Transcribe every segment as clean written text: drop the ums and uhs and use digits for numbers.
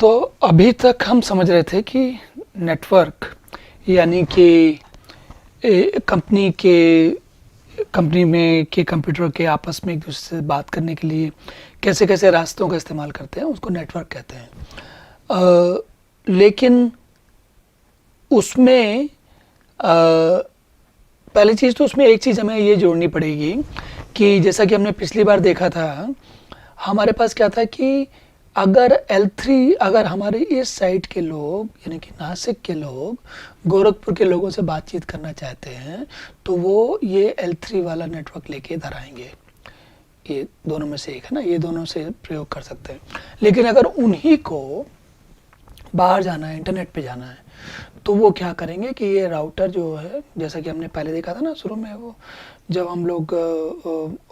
तो अभी तक हम समझ रहे थे कि नेटवर्क यानी कि कंपनी में के कंप्यूटर के आपस में एक दूसरे से बात करने के लिए कैसे कैसे रास्तों का इस्तेमाल करते हैं, उसको नेटवर्क कहते हैं। लेकिन उसमें पहली चीज़ तो उसमें एक चीज़ हमें ये जोड़नी पड़ेगी कि जैसा कि हमने पिछली बार देखा था, हमारे पास क्या था कि अगर L3 अगर हमारे इस साइड के लोग यानी कि नासिक के लोग गोरखपुर के लोगों से बातचीत करना चाहते हैं तो वो ये L3 वाला नेटवर्क लेके इधर आएंगे। ये दोनों में से एक है ना, ये दोनों से प्रयोग कर सकते हैं। लेकिन अगर उन्हीं को बाहर जाना है, इंटरनेट पे जाना है, तो वो क्या करेंगे कि ये राउटर जो है, जैसा कि हमने पहले देखा था ना शुरू में, वो जब हम लोग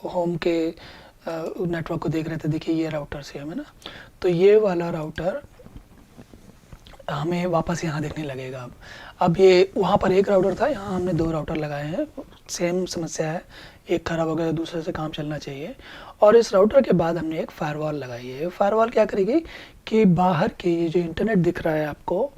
होम के नेटवर्क को देख रहे थे, देखिए ये राउटर से हमें ना, तो ये वाला राउटर हमें वापस यहाँ देखने लगेगा। अब ये वहाँ पर एक राउटर था, यहाँ हमने दो राउटर लगाए हैं, सेम समस्या है, एक खराब हो गया दूसरे से काम चलना चाहिए। और इस राउटर के बाद हमने एक फायरवॉल लगाई है। फायरवॉल क्या करेगी कि बाहर के ये जो इंटरनेट दिख रहा है आपको,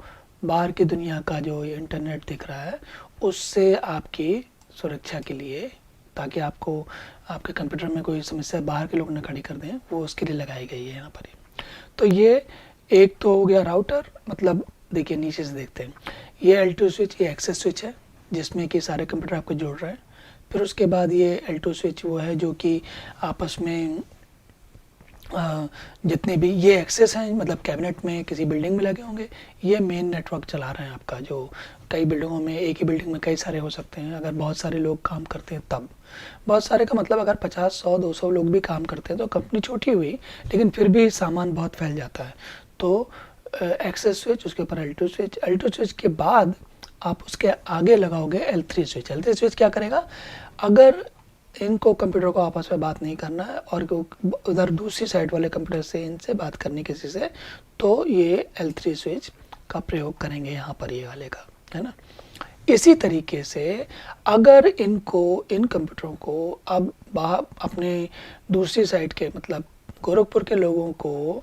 बाहर की दुनिया का जो इंटरनेट दिख रहा है, उससे आपकी सुरक्षा के लिए, ताकि आपको आपके कंप्यूटर में कोई समस्या बाहर के लोग न खड़ी कर दें, वो उसके लिए लगाई गई है यहाँ पर ही। तो ये एक तो हो गया राउटर, मतलब देखिए नीचे से देखते हैं, ये L2 स्विच, ये एक्सेस स्विच है जिसमें कि सारे कंप्यूटर आपको जोड़ रहे हैं। फिर उसके बाद ये L2 स्विच वो है जो कि आपस में जितने भी ये एक्सेस हैं, मतलब कैबिनेट में किसी बिल्डिंग में लगे होंगे, ये मेन नेटवर्क चला रहे हैं आपका, जो कई बिल्डिंगों में, एक ही बिल्डिंग में कई सारे हो सकते हैं, अगर बहुत सारे लोग काम करते हैं तब। बहुत सारे का मतलब अगर 50, 100, 200 लोग भी काम करते हैं तो कंपनी छोटी हुई, लेकिन फिर भी सामान बहुत फैल जाता है। तो एक्सेस स्विच, उसके ऊपर L2 स्विच, L2 स्विच के बाद आप उसके आगे लगाओगे L3 स्विच। L3 स्विच क्या करेगा, अगर इनको कंप्यूटर को आपस में बात नहीं करना है और उधर दूसरी साइड वाले कंप्यूटर से इनसे बात करनी किसी से, तो ये L3 स्विच का प्रयोग करेंगे यहाँ पर, ये वाले का, है ना। इसी तरीके से अगर इनको, इन कंप्यूटरों को अब अपने दूसरी साइड के, मतलब गोरखपुर के लोगों को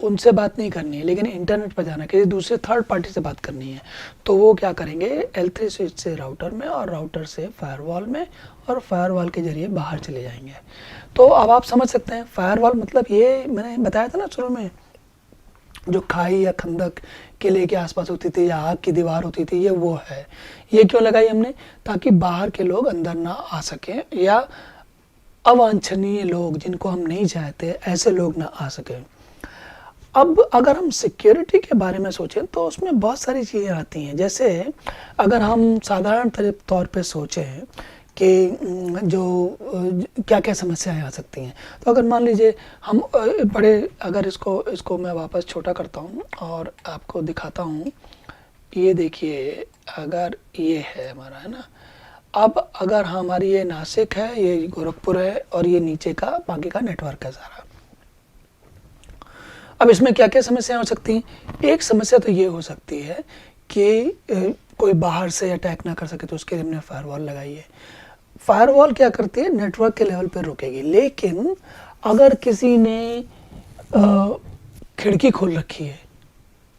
उनसे बात नहीं करनी है, लेकिन इंटरनेट पर जाना, किसी दूसरे थर्ड पार्टी से बात करनी है, तो वो क्या करेंगे, L3 स्विच से राउटर में और राउटर से फायरवॉल में, और फायरवॉल के जरिए बाहर चले जाएंगे। तो अब आप समझ सकते हैं फायरवॉल मतलब, ये मैंने बताया था ना शुरू में, जो खाई या खंदक किले के आसपास होती थी या आग की दीवार होती थी, ये वो है। ये क्यों लगाई हमने, ताकि बाहर के लोग अंदर ना आ सकें, या अवांछनीय लोग जिनको हम नहीं चाहते ऐसे लोग ना आ सकें। अब अगर हम सिक्योरिटी के बारे में सोचें तो उसमें बहुत सारी चीज़ें आती हैं। जैसे अगर हम साधारण तौर पे सोचें कि जो क्या क्या समस्याएं आ सकती हैं, तो अगर मान लीजिए हम अगर इसको मैं वापस छोटा करता हूँ और आपको दिखाता हूँ, ये देखिए, अगर ये है हमारा, है ना, अब अगर हमारी ये नासिक है, ये गोरखपुर है, और ये नीचे का बाकी का नेटवर्क है सारा। अब इसमें क्या क्या समस्याएं हो सकती हैं, एक समस्या तो ये हो सकती है कि कोई बाहर से अटैक ना कर सके, तो उसके लिए हमने फायरवॉल लगाई है। फायरवॉल क्या करती है, नेटवर्क के लेवल पर रुकेगी, लेकिन अगर किसी ने खिड़की खोल रखी है,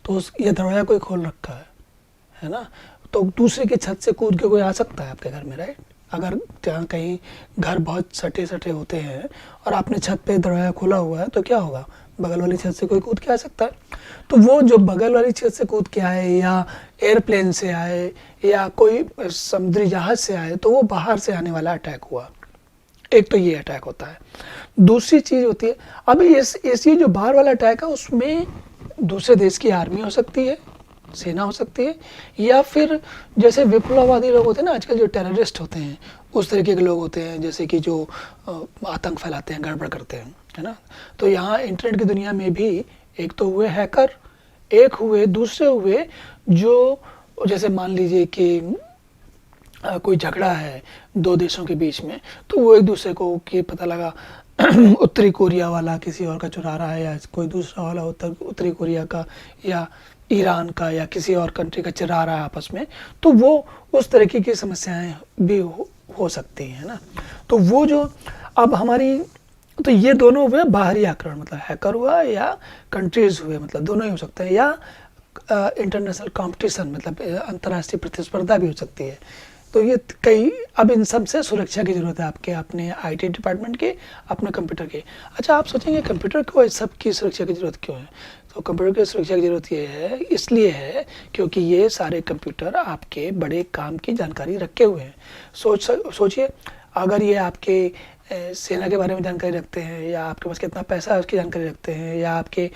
तो ये दरवाजा कोई खोल रखा है ना, तो दूसरे की छत से कूद के कोई आ सकता है आपके घर में, राइट। अगर जहाँ कहीं घर बहुत सटे सटे होते हैं और आपने छत पे दरवाजा खोला हुआ है, तो क्या होगा, बगल वाली छत से कोई कूद के आ सकता है। तो वो जो बगल वाली छत से कूद के आए, या एयरप्लेन से आए, या कोई समुद्री जहाज से आए, तो वो बाहर से आने वाला अटैक हुआ। एक तो ये अटैक होता है। दूसरी चीज़ होती है, अब ये जो बाहर वाला अटैक है, उसमें दूसरे देश की आर्मी हो सकती है, सेना हो सकती है, या फिर जैसे विप्लववादी लोग होते हैं ना आजकल, जो टेररिस्ट होते हैं, उस तरीके के लोग होते हैं, जैसे कि जो आतंक फैलाते हैं, गड़बड़ करते हैं, है ना। तो यहाँ इंटरनेट की दुनिया में भी एक तो हुए हैकर, एक हुए, दूसरे हुए जो, जैसे मान लीजिए कि कोई झगड़ा है दो देशों के बीच में, तो वो एक दूसरे को कि पता लगा उत्तरी कोरिया वाला किसी और का चुरा रहा है, या कोई दूसरा वाला उत्तरी कोरिया का या ईरान का या किसी और कंट्री का चुरा रहा है आपस में, तो वो उस तरीके की समस्याएं भी हो सकती हैं ना। तो वो जो अब हमारी तो ये दोनों हुए बाहरी आक्रमण, मतलब हैकर हुआ या कंट्रीज हुए, मतलब दोनों ही हो सकते हैं, या इंटरनेशनल कंपटीशन, मतलब अंतर्राष्ट्रीय प्रतिस्पर्धा भी हो सकती है। तो ये कई, अब इन सब से सुरक्षा की ज़रूरत है आपके अपने आईटी डिपार्टमेंट की, अपने कंप्यूटर की। अच्छा, आप सोचेंगे कंप्यूटर को इस सब की सुरक्षा की ज़रूरत क्यों है? तो कंप्यूटर की सुरक्षा की ज़रूरत ये है, इसलिए है क्योंकि ये सारे कंप्यूटर आपके बड़े काम की जानकारी रखे हुए हैं। सोचिए, अगर ये आपके सेना के बारे में जानकारी रखते हैं, या आपके पास कितना पैसा है उसकी जानकारी रखते हैं, या आपके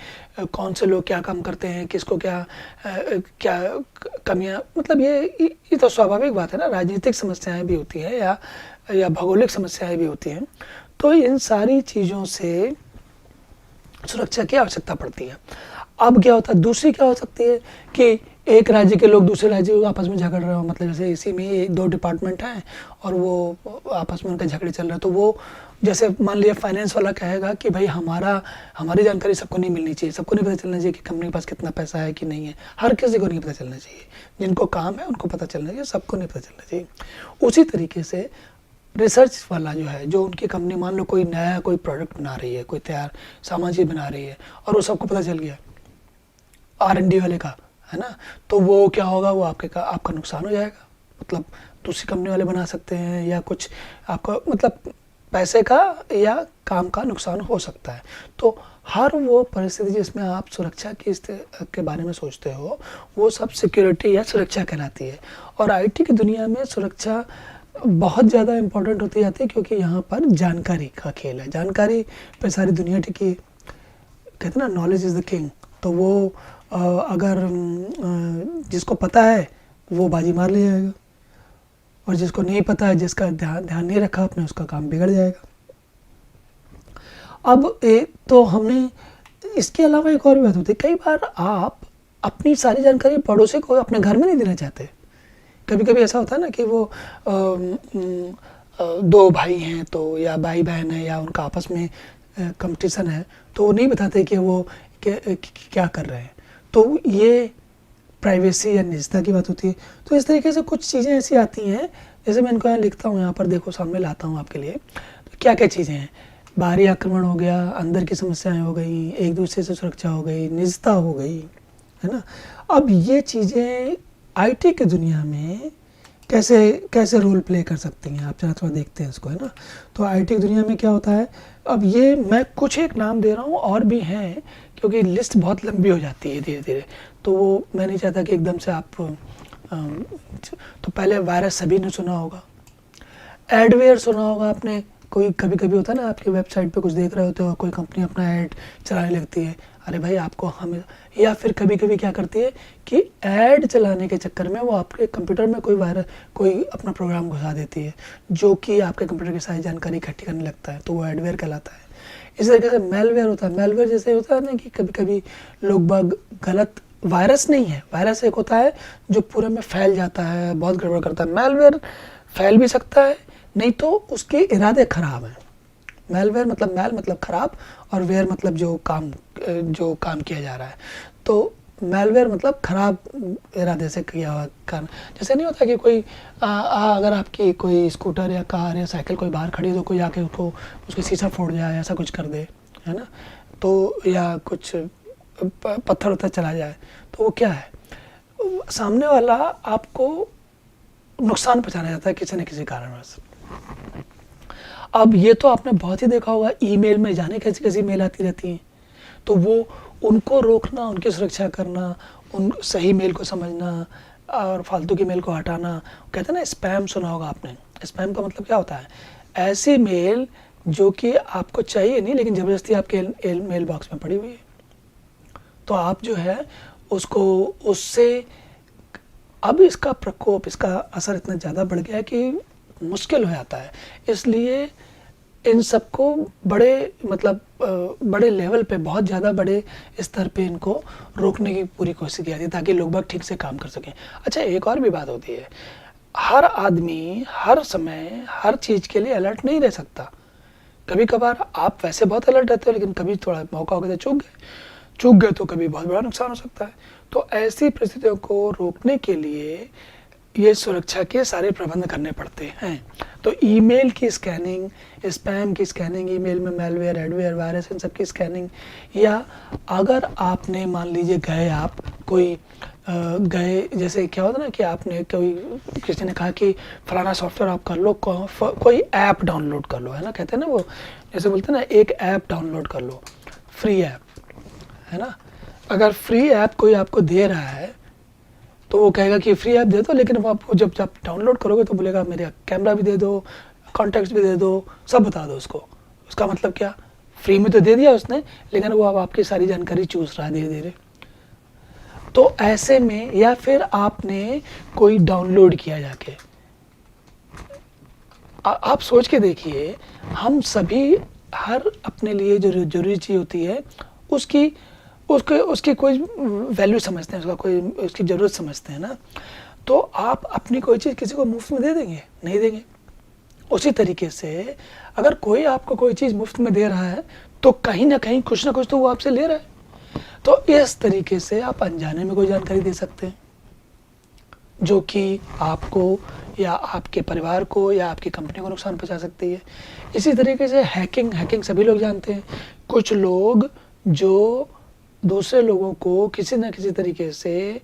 कौन से लोग क्या काम करते हैं, किसको क्या क्या कमियां, मतलब ये तो स्वाभाविक बात है ना, राजनीतिक समस्याएं भी होती हैं या भौगोलिक समस्याएं भी होती हैं। तो इन सारी चीज़ों से सुरक्षा की आवश्यकता पड़ती है। अब क्या होता है, दूसरी क्या हो सकती है कि एक राज्य के लोग दूसरे राज्य को आपस में झगड़ रहे हो, मतलब जैसे इसी में दो डिपार्टमेंट हैं और वो आपस में उनके झगड़े चल रहे हैं, तो वो जैसे मान लिया फाइनेंस वाला कहेगा कि भाई हमारी जानकारी सबको नहीं मिलनी चाहिए, सबको नहीं पता चलना चाहिए कि कंपनी के पास कितना पैसा है कि नहीं है, हर किसी को नहीं पता चलना चाहिए, जिनको काम है उनको पता चलना चाहिए, सबको नहीं पता चलना चाहिए। उसी तरीके से रिसर्च वाला जो है, जो उनकी कंपनी मान लो कोई नया कोई प्रोडक्ट बना रही है, कोई तैयार सामान चीज़ बना रही है और वो सबको पता चल गया R&D वाले का, है ना, तो वो क्या होगा, वो आपका नुकसान हो जाएगा। मतलब दूसरी कंपनी वाले बना सकते हैं, या कुछ आपका मतलब पैसे का या काम का नुकसान हो सकता है। तो हर वो परिस्थिति जिसमें आप सुरक्षा के बारे में सोचते हो, वो सब सिक्योरिटी या सुरक्षा कहलाती है। और आईटी की दुनिया में सुरक्षा बहुत ज़्यादा इम्पोर्टेंट होती जाती है, क्योंकि यहाँ पर जानकारी का खेल है, जानकारी पे सारी दुनिया टिकी है। कहते हैं ना, नॉलेज इज़ द किंग। तो वो अगर जिसको पता है वो बाजी मार ले जाएगा, और जिसको नहीं पता है, जिसका ध्यान नहीं रखा आपने, उसका काम बिगड़ जाएगा। अब तो हमने इसके अलावा एक और भी बात होती है, कई बार आप अपनी सारी जानकारी पड़ोसी को अपने घर में नहीं देना चाहते। कभी कभी ऐसा होता है ना कि वो दो भाई हैं, तो या भाई बहन है, या उनका आपस में कंपटीशन है, तो वो नहीं बताते कि वो क्या कर रहे हैं। तो ये प्राइवेसी या निजता की बात होती है। तो इस तरीके से कुछ चीज़ें ऐसी आती हैं, जैसे मैं इनको यहाँ लिखता हूँ, यहाँ पर देखो सामने लाता हूँ आपके लिए। तो क्या क्या चीज़ें हैं, बाहरी आक्रमण हो गया, अंदर की समस्याएं हो गई, एक दूसरे से सुरक्षा हो गई, निजता हो गई, है ना। अब ये चीज़ें आईटी की दुनिया में कैसे रोल प्ले कर सकती हैं, आप जरा थोड़ा देखते हैं इसको, है ना। तो आईटी की दुनिया में क्या होता है, अब ये मैं कुछ एक नाम दे रहा हूँ, और भी हैं, क्योंकि लिस्ट बहुत लंबी हो जाती है धीरे धीरे, तो वो मैं नहीं चाहता कि एकदम से आप तो पहले वायरस सभी ने सुना होगा, एडवेयर सुना होगा आपने। कोई कभी कभी होता है ना, आपकी वेबसाइट पे कुछ देख रहे होते हो, कोई कंपनी अपना ऐड चलाने लगती है, अरे भाई आपको हमें, या फिर कभी कभी क्या करती है कि ऐड चलाने के चक्कर में वो आपके कंप्यूटर में कोई अपना प्रोग्राम घुसा देती है, जो कि आपके कंप्यूटर की सारी जानकारी इकट्ठी करने लगता है, तो वो एडवेयर कहलाता है। इसी तरीके से मेलवेयर होता है। मेलवेयर जैसे होता है ना कि कभी कभी लोग बाग गलत, वायरस नहीं है, वायरस एक होता है जो पूरे में फैल जाता है, बहुत गड़बड़ करता है। मेलवेयर फैल भी सकता है, नहीं तो उसके इरादे खराब हैं। मेलवेयर मतलब मेल मतलब खराब, और वेयर मतलब जो काम किया जा रहा है। तो मेलवेयर मतलब खराब इरादे से किया हुआ काम। जैसे नहीं होता कि कोई अगर आपकी कोई स्कूटर या कार या साइकिल कोई बाहर खड़ी है, तो कोई आके उसके शीशा फोड़ जाए, ऐसा कुछ कर दे, है ना, तो या कुछ पत्थर उत्थर चला जाए, तो वो क्या है, सामने वाला आपको नुकसान पहुंचाना चाहता है किसी न किसी कारणवश। अब ये तो आपने बहुत ही देखा होगा, ईमेल में जाने कैसी कैसी मेल आती रहती हैं, तो वो उनको रोकना, उनकी सुरक्षा करना, उन सही मेल को समझना और फालतू की मेल को हटाना। कहते हैं ना, स्पैम सुना होगा आपने। स्पैम का मतलब क्या होता है, ऐसी मेल जो कि आपको चाहिए नहीं, लेकिन ज़बरदस्ती आपके मेल बॉक्स में पड़ी हुई है, तो आप जो है उससे अब इसका प्रकोप, इसका असर इतना ज़्यादा बढ़ गया है कि मुश्किल हो जाता है। इसलिए इन सबको बड़े लेवल पे, बहुत ज़्यादा बड़े स्तर पे इनको रोकने की पूरी कोशिश की जाती है, ताकि लोग बाग ठीक से काम कर सकें। अच्छा, एक और भी बात होती है, हर आदमी हर समय हर चीज़ के लिए अलर्ट नहीं रह सकता। कभी कभार आप वैसे बहुत अलर्ट रहते हो, लेकिन कभी थोड़ा मौका हो गया तो चूक गए तो कभी बहुत बड़ा नुकसान हो सकता है। तो ऐसी परिस्थितियों को रोकने के लिए ये सुरक्षा के सारे प्रबंध करने पड़ते हैं। तो ईमेल की स्कैनिंग, स्पैम की स्कैनिंग, ईमेल में मेलवेयर, एडवेयर, वायरस, इन सब की स्कैनिंग, या अगर आपने मान लीजिए गए आप कोई गए, जैसे क्या होता है ना कि आपने कोई किसी ने कहा कि फलाना सॉफ्टवेयर आप कर लो, कोई ऐप डाउनलोड कर लो, है ना, कहते हैं ना वो, जैसे बोलते हैं ना एक ऐप डाउनलोड कर लो, फ्री ऐप, है ना। अगर फ्री ऐप कोई आपको दे रहा है तो वो कहेगा कि फ्री ऐप दे दो, लेकिन वो आपको जब डाउनलोड करोगे तो बोलेगा मेरा कैमरा भी दे दो, कॉन्टैक्ट्स भी दे दो, सब बता दो उसको। उसका मतलब क्या, फ्री में तो दे दिया उसने, लेकिन वो अब आपकी सारी जानकारी चूस रहा है धीरे धीरे। तो ऐसे में, या फिर आपने कोई डाउनलोड किया जाके, आप सोच के देखिए, हम सभी हर अपने लिए जो जरूरी चीज़ होती है उसकी उसकी कोई वैल्यू समझते हैं, उसका कोई उसकी ज़रूरत समझते हैं ना। तो आप अपनी कोई चीज़ किसी को मुफ्त में दे देंगे? नहीं देंगे। उसी तरीके से अगर कोई आपको कोई चीज़ मुफ्त में दे रहा है तो कहीं ना कहीं कुछ ना कुछ तो वो आपसे ले रहा है। तो इस तरीके से आप अनजाने में कोई जानकारी दे सकते हैं जो कि आपको या आपके परिवार को या आपकी कंपनी को नुकसान पहुंचा सकती है। इसी तरीके से हैकिंग सभी लोग जानते हैं। कुछ लोग जो दूसरे लोगों को किसी न किसी तरीके से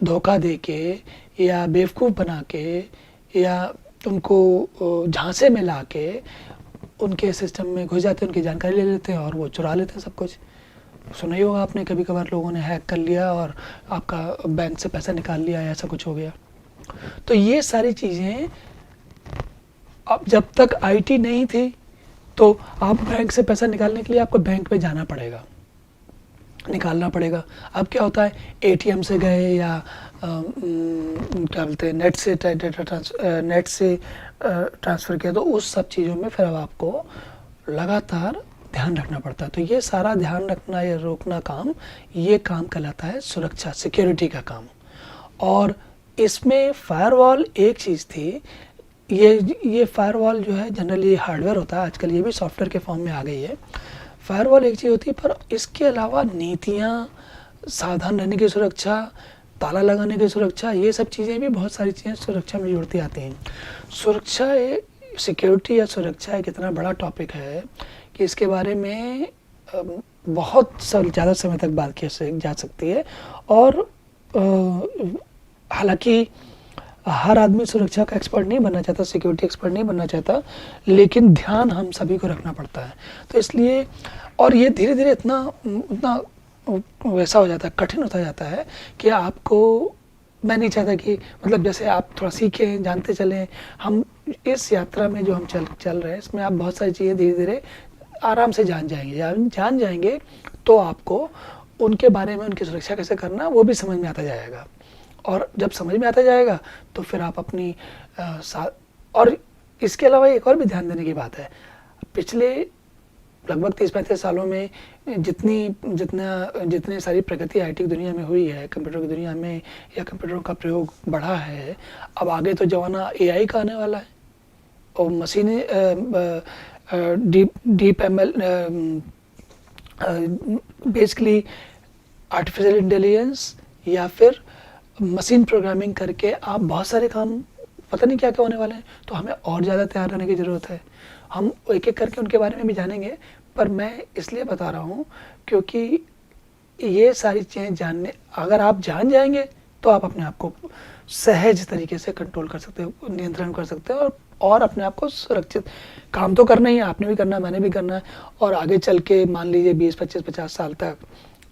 धोखा दे के या बेवकूफ़ बना के या उनको झांसे में ला के उनके सिस्टम में घुस जाते हैं, उनकी जानकारी ले लेते हैं और वो चुरा लेते हैं सब कुछ। सुना ही होगा आपने, कभी कभार लोगों ने हैक कर लिया और आपका बैंक से पैसा निकाल लिया, ऐसा कुछ हो गया। तो ये सारी चीज़ें, अब जब तक आईटी नहीं थी तो आप बैंक से पैसा निकालने के लिए आपको बैंक में जाना पड़ेगा, निकालना पड़ेगा। अब क्या होता है, एटीएम से गए या क्या बोलते हैं नेट से ट्रांसफ़र किया, तो उस सब चीज़ों में फिर अब आपको लगातार ध्यान रखना पड़ता है। तो ये सारा ध्यान रखना या रोकना काम, ये काम कहलाता है सुरक्षा, सिक्योरिटी का काम। और इसमें फायरवॉल एक चीज़ थी, ये फायरवॉल जो है जनरली हार्डवेयर होता है, आजकल ये भी सॉफ्टवेयर के फॉर्म में आ गई है। फायरवॉल एक चीज़ होती है, पर इसके अलावा नीतियाँ, सावधान रहने की सुरक्षा, ताला लगाने की सुरक्षा, ये सब चीज़ें भी, बहुत सारी चीज़ें सुरक्षा में जुड़ती आती हैं। सुरक्षा, सिक्योरिटी या सुरक्षा एक इतना बड़ा टॉपिक है कि इसके बारे में बहुत ज़्यादा समय तक बात की जा सकती है। और हालांकि हर आदमी सुरक्षा का एक्सपर्ट नहीं बनना चाहता, सिक्योरिटी एक्सपर्ट नहीं बनना चाहता, लेकिन ध्यान हम सभी को रखना पड़ता है। तो इसलिए, और ये धीरे धीरे इतना वैसा हो जाता है, कठिन होता जाता है कि आपको, मैं नहीं चाहता कि, मतलब जैसे आप थोड़ा सीखें, जानते चलें। हम इस यात्रा में जो हम चल रहे हैं, इसमें आप बहुत सारी चीज़ें धीरे धीरे आराम से जान जाएंगे तो आपको उनके बारे में, उनकी सुरक्षा कैसे करना, वो भी समझ में आता जाएगा। और जब समझ में आता जाएगा तो फिर आप अपनी और इसके अलावा एक और भी ध्यान देने की बात है, पिछले लगभग 30-35 सालों में जितनी सारी प्रगति आईटी की दुनिया में हुई है, कंप्यूटर की दुनिया में, या कंप्यूटर का प्रयोग बढ़ा है, अब आगे तो जमाना एआई का आने वाला है और मशीनी deep ML, basically artificial intelligence या फिर मशीन प्रोग्रामिंग करके आप बहुत सारे काम, पता नहीं क्या क्या होने वाले हैं। तो हमें और ज़्यादा तैयार रहने की ज़रूरत है। हम एक एक करके उनके बारे में भी जानेंगे, पर मैं इसलिए बता रहा हूँ क्योंकि ये सारी चीज़ें जानने, अगर आप जान जाएंगे तो आप अपने आप को सहज तरीके से कंट्रोल कर सकते हो, नियंत्रण कर सकते हो, और अपने आप को सुरक्षित, काम तो करना ही है, आपने भी करना है, मैंने भी करना है। और आगे चल के मान लीजिए 20-25-50 साल तक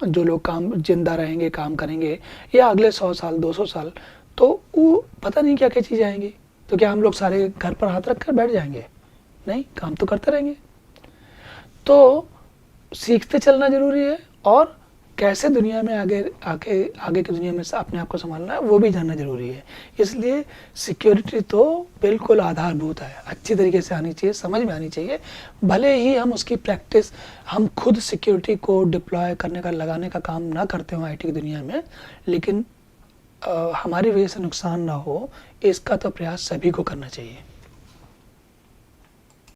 जो लोग काम जिंदा रहेंगे, काम करेंगे, या अगले 100 साल 200 साल, तो वो पता नहीं क्या क्या चीज़ें आएंगी। तो क्या हम लोग सारे घर पर हाथ रख कर बैठ जाएंगे? नहीं, काम तो करते रहेंगे। तो सीखते चलना ज़रूरी है, और कैसे दुनिया में आगे की दुनिया में अपने आप को संभालना है वो भी जानना ज़रूरी है। इसलिए सिक्योरिटी तो बिल्कुल आधारभूत है, अच्छी तरीके से आनी चाहिए, समझ में आनी चाहिए। भले ही हम उसकी प्रैक्टिस, हम खुद सिक्योरिटी को डिप्लॉय करने का, लगाने का काम ना करते हो आईटी की दुनिया में, लेकिन हमारी वजह से नुकसान ना हो, इसका तो प्रयास सभी को करना चाहिए।